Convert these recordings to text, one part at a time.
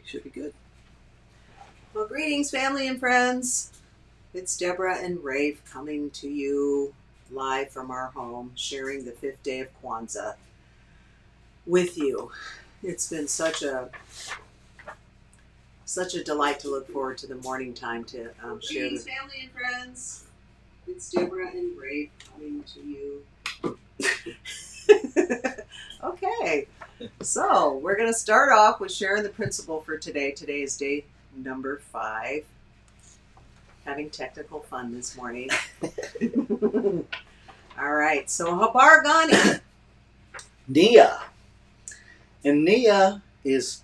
Should be good. Well, greetings, family and friends. It's Debra and Rafe coming to you live from our home, sharing the 5th day of Kwanzaa with you. It's been such a delight to look forward to the morning time to share. Greetings, family and friends. It's Debra and Rafe coming to you. Okay, so we're going to start off with sharing the principle for today. Today is day number 5. Having technical fun this morning. All right, so Habar Gani. Nia. And Nia is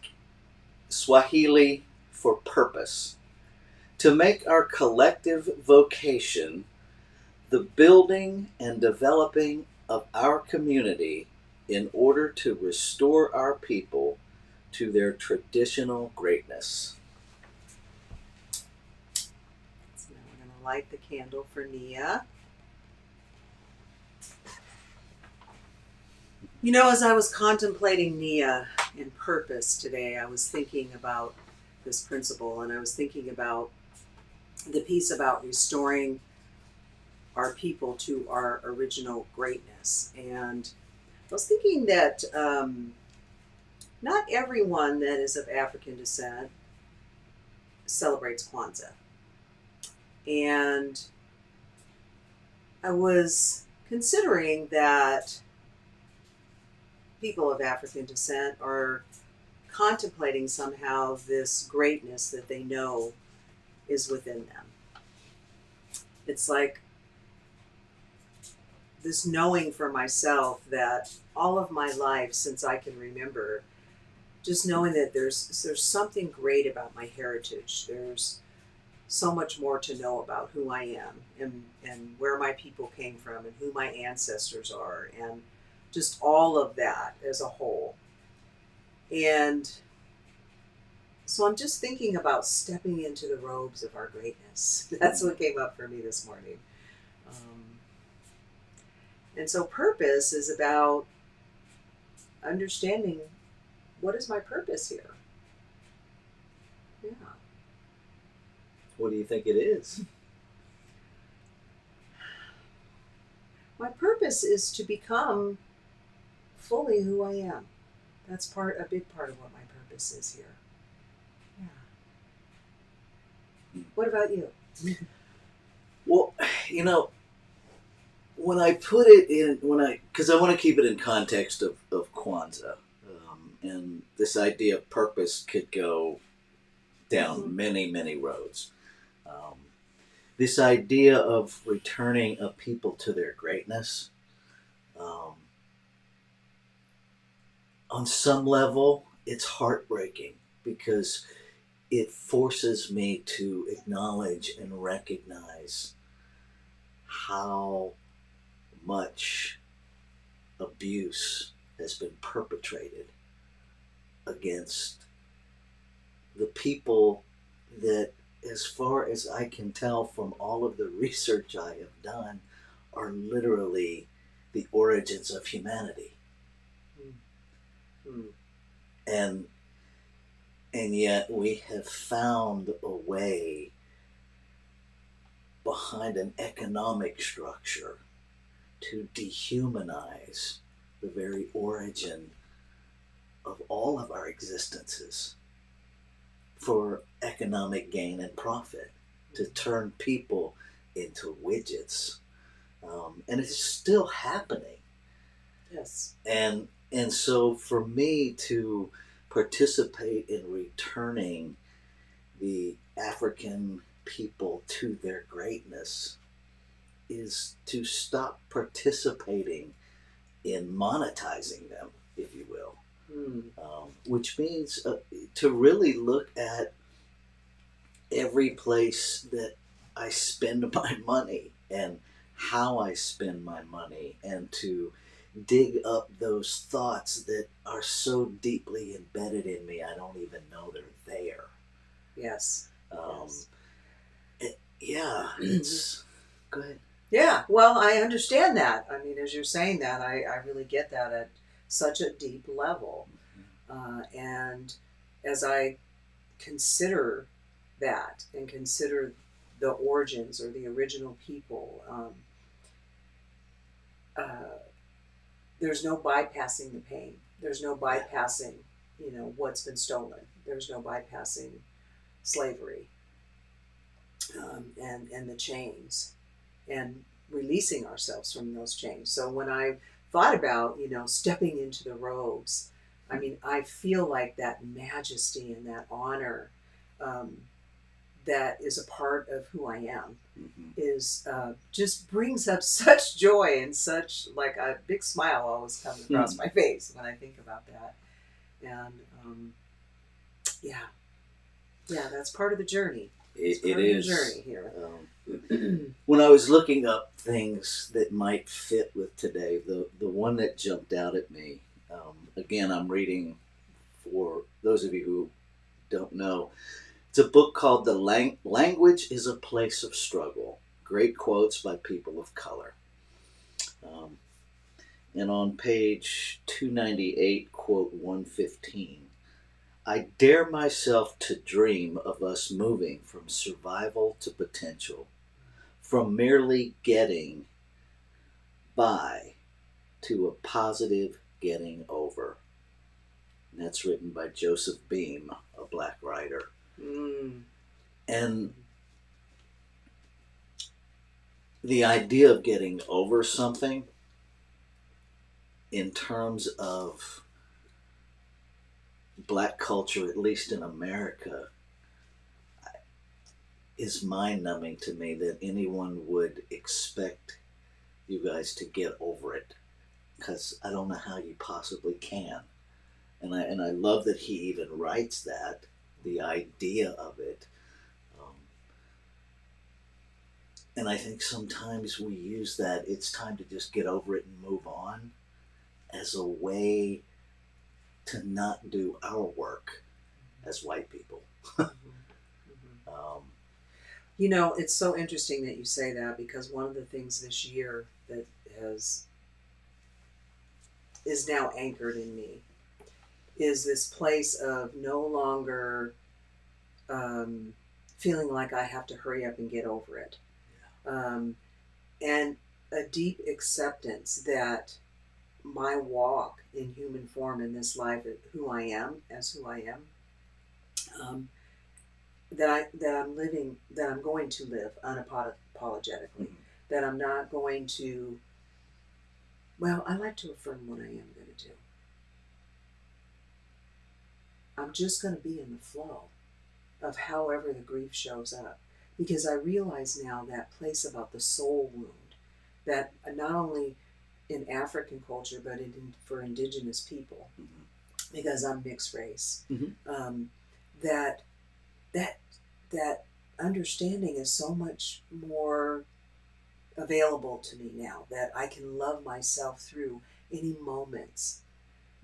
Swahili for purpose. To make our collective vocation the building and developing of our community in order to restore our people to their traditional greatness. So now we're going to light the candle for Nia. You know, as I was contemplating Nia and purpose today, I was thinking about this principle, and I was thinking about the piece about restoring our people to our original greatness. And I was thinking that not everyone that is of African descent celebrates Kwanzaa. And I was considering that people of African descent are contemplating somehow this greatness that they know is within them. It's like this knowing for myself that all of my life, since I can remember, just knowing that there's something great about my heritage. There's so much more to know about who I am and where my people came from and who my ancestors are and just all of that as a whole. And so I'm just thinking about stepping into the robes of our greatness. That's what came up for me this morning. And so purpose is about understanding, what is my purpose here? Yeah. What do you think it is? My purpose is to become fully who I am. That's a big part of what my purpose is here. Yeah. What about you? Well, you know, when I put it in, because I want to keep it in context of Kwanzaa, and this idea of purpose could go down many, many roads. This idea of returning a people to their greatness, on some level, it's heartbreaking because it forces me to acknowledge and recognize how much abuse has been perpetrated against the people that, as far as I can tell from all of the research I have done, are literally the origins of humanity. And yet we have found a way behind an economic structure to dehumanize the very origin of all of our existences for economic gain and profit, to turn people into widgets. And it's still happening. Yes. And so for me to participate in returning the African people to their greatness is to stop participating in monetizing them, if you will. Which means to really look at every place that I spend my money and how I spend my money, and to dig up those thoughts that are so deeply embedded in me I don't even know they're there. Yes. It's go ahead. Yeah, well, I understand that. I mean, as you're saying that, I really get that at such a deep level. And as I consider that and consider the origins or the original people. Uh, there's no bypassing the pain. There's no bypassing, what's been stolen. There's no bypassing slavery, and the chains, and releasing ourselves from those chains. So when I thought about, stepping into the robes, I mean, I feel like that majesty and that honor, that is a part of who I am, is just brings up such joy, and such, like, a big smile always comes across my face when I think about that. And yeah, that's part of the journey. It's part of the journey here. When I was looking up things that might fit with today, the one that jumped out at me, again, I'm reading, for those of you who don't know, it's a book called The Language is a Place of Struggle. Great quotes by people of color. And on page 298, quote 115, I dare myself to dream of us moving from survival to potential, from merely getting by to a positive getting over. And that's written by Joseph Beam, a black writer. And the idea of getting over something, in terms of black culture, at least in America, is mind-numbing to me, that anyone would expect you guys to get over it, because I don't know how you possibly can. And I love that he even writes that, the idea of it. And I think sometimes we use that, it's time to just get over it and move on, as a way to not do our work as white people. It's so interesting that you say that, because one of the things this year that is now anchored in me is this place of no longer feeling like I have to hurry up and get over it. And a deep acceptance that my walk in human form in this life, who I am, that I'm living, that I'm going to live unapologetically, that I'm not going to, I like to affirm what I am going to do. I'm just going to be in the flow of however the grief shows up. Because I realize now that place about the soul wound, that not only in African culture, but for indigenous people, because I'm mixed race, that understanding is so much more available to me now, that I can love myself through any moments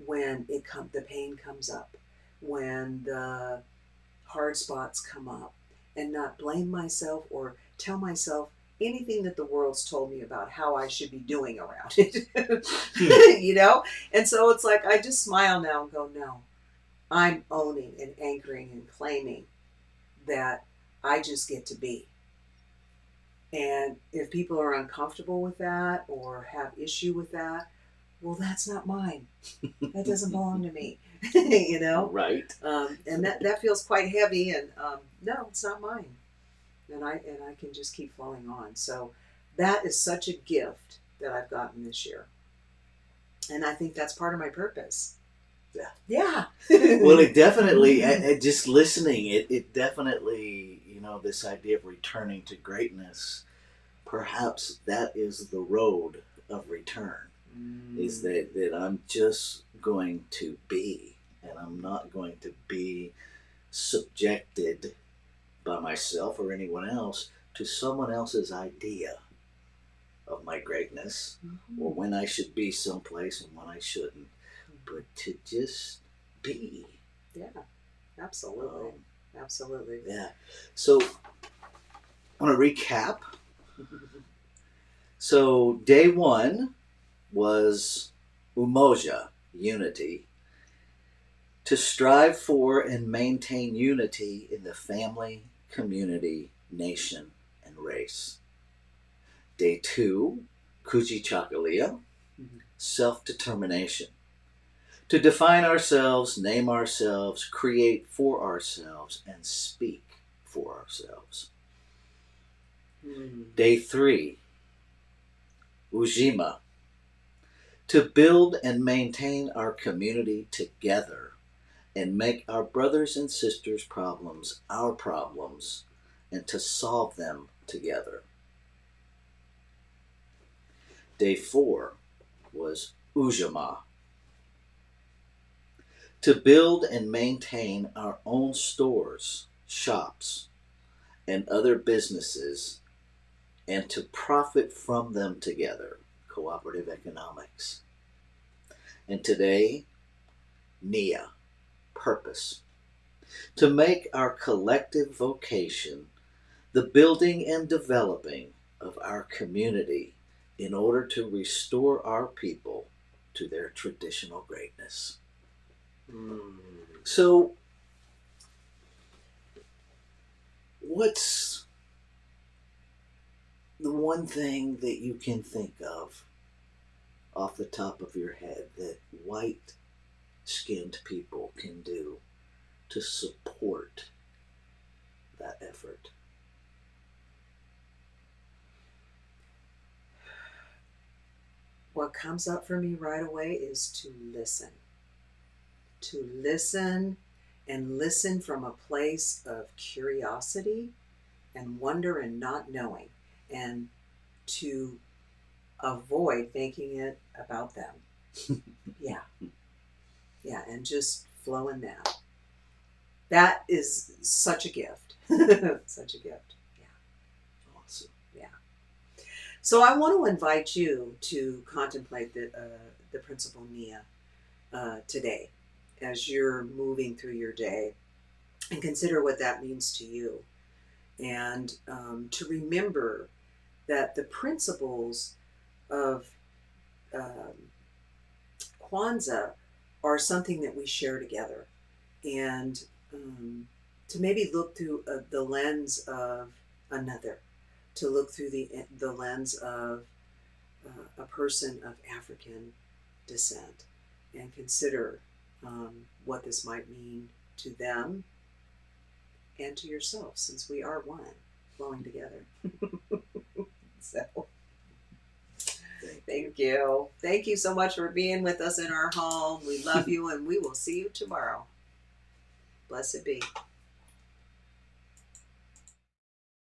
when the pain comes up, when the hard spots come up, and not blame myself or tell myself anything that the world's told me about how I should be doing around it. And so it's like, I just smile now and go, no, I'm owning and anchoring and claiming that I just get to be. And if people are uncomfortable with that or have issue with that, well, that's not mine. That doesn't belong to me. Right. And that feels quite heavy, and no, it's not mine. And I can just keep flowing on. So that is such a gift that I've gotten this year. And I think that's part of my purpose. Yeah. Well, it definitely, just listening, it definitely, this idea of returning to greatness, perhaps that is the road of return, is that I'm just going to be, and I'm not going to be subjected by myself or anyone else to someone else's idea of my greatness, or when I should be someplace and when I shouldn't, but to just be. Yeah, absolutely. Absolutely. Yeah. So I want to recap. So day one was Umoja, unity. To strive for and maintain unity in the family, community, nation, and race. Day 2, Kujichagulia, self-determination. To define ourselves, name ourselves, create for ourselves, and speak for ourselves. Day 3, Ujima. To build and maintain our community together and make our brothers and sisters' problems our problems and to solve them together. Day 4 was Ujima. To build and maintain our own stores, shops, and other businesses and to profit from them together, cooperative economics. And today, Nia, purpose. To make our collective vocation the building and developing of our community in order to restore our people to their traditional greatness. So, what's the one thing that you can think of off the top of your head that white-skinned people can do to support that effort? What comes up for me right away is to listen. To listen and listen from a place of curiosity and wonder and not knowing, and to avoid making it about them. Yeah. Yeah, and just flow in that. That is such a gift. Such a gift. Yeah. Awesome. Yeah. So I want to invite you to contemplate the principle Nia today as you're moving through your day, and consider what that means to you. And to remember that the principles of Kwanzaa are something that we share together. And to maybe look through the lens of another, to look through the lens of a person of African descent, and consider what this might mean to them and to yourself, since we are one, flowing together. So, thank you. Thank you so much for being with us in our home. We love you, and we will see you tomorrow. Blessed be.